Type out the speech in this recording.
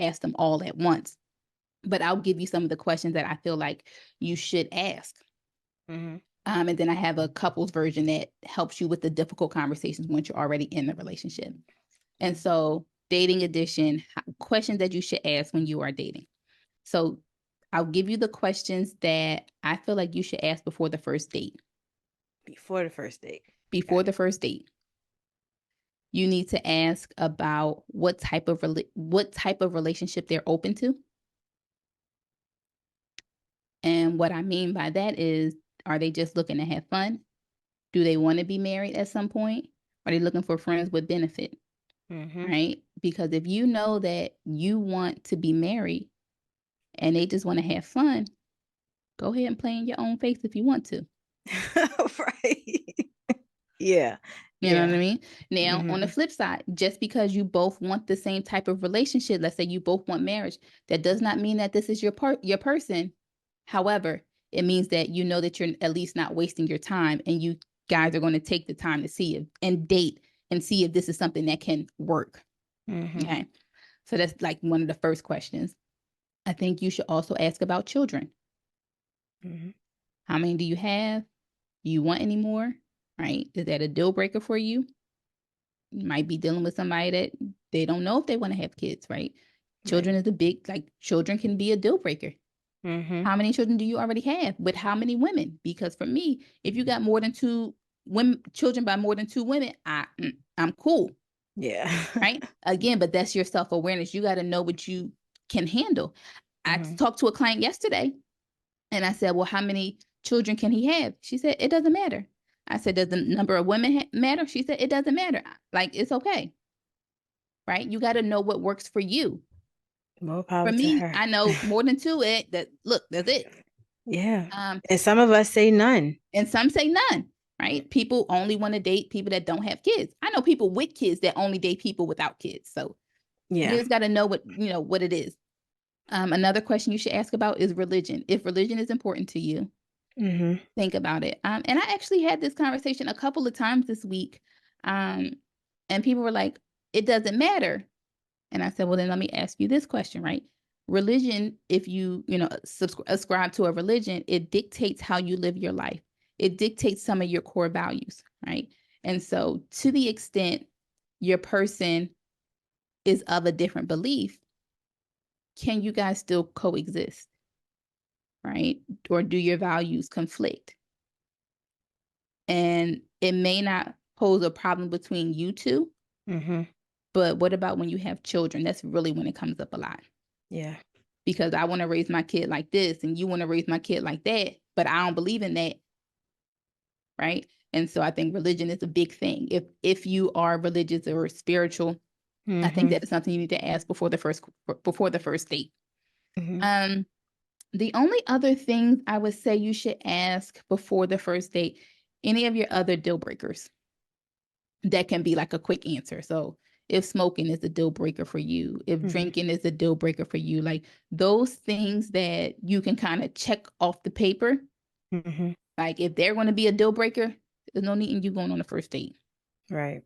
ask them all at once. But I'll give you some of the questions that I feel like you should ask. Mm-hmm. And then I have a couples version that helps you with the difficult conversations once you're already in the relationship. And so dating edition, questions that you should ask when you are dating. So I'll give you the questions that I feel like you should ask before the first date. Before the first date. Before the first date, you need to ask about what type of relationship they're open to. And what I mean by that is, are they just looking to have fun? Do they want to be married at some point? Are they looking for friends with benefit? Mm-hmm. Right? Because if you know that you want to be married and they just want to have fun, go ahead and play in your own face if you want to. Right. Yeah. You know what I Yeah. mean? Now, on the Mm-hmm. flip side, just because you both want the same type of relationship, let's say you both want marriage, that does not mean that this is your person. However, it means that you know that you're at least not wasting your time, and you guys are going to take the time to see if and date and see if this is something that can work. Mm-hmm. Okay. So that's like one of the first questions. I think you should also ask about children. Mm-hmm. How many do you have? Do you want any more? Right? Is that a deal breaker for you? You might be dealing with somebody that they don't know if they want to have kids, right? Right. Children is a big, like, children can be a deal breaker. Mm-hmm. How many children do you already have? With how many women? Because for me, if you got more than two women, children by more than two women, I'm cool, Yeah. right? Again, but that's your self-awareness. You got to know what you can handle. I Mm-hmm. talked to a client yesterday and I said, well, how many children can he have? She said, it doesn't matter. I said, does the number of women matter? She said, it doesn't matter. Like, it's okay. Right? You got to know what works for you. More For power to me, her. I know more than two. That's it. Yeah. Um, And some of us say none. and some say none. Right? People only want to date people that don't have kids. I know people with kids that only date people without kids. So you Yeah. just got to know what it is. Another question you should ask about is religion. If religion is important to you, Mm-hmm. think about it. And I actually had this conversation a couple of times this week. And people were like, it doesn't matter. And I said, well, then let me ask you this question, right? Religion, if you ascribe to a religion, it dictates how you live your life. It dictates some of your core values, right? And so to the extent your person is of a different belief, can you guys still coexist, right? Or do your values conflict? And it may not pose a problem between you two, Mm-hmm. but what about when you have children? That's really when it comes up a lot. Yeah. Because I want to raise my kid like this and you want to raise my kid like that, but I don't believe in that, right? And so I think religion is a big thing. If you are religious or spiritual, I think Mm-hmm. that is something you need to ask before the first date. Mm-hmm. Um, the only other things I would say you should ask before the first date, any of your other deal breakers. That can be like a quick answer. So if smoking is a deal breaker for you, if Mm-hmm. drinking is a deal breaker for you, like those things that you can kind of check off the paper, Mm-hmm. like if they're going to be a deal breaker, there's no need in you going on a first date. Right.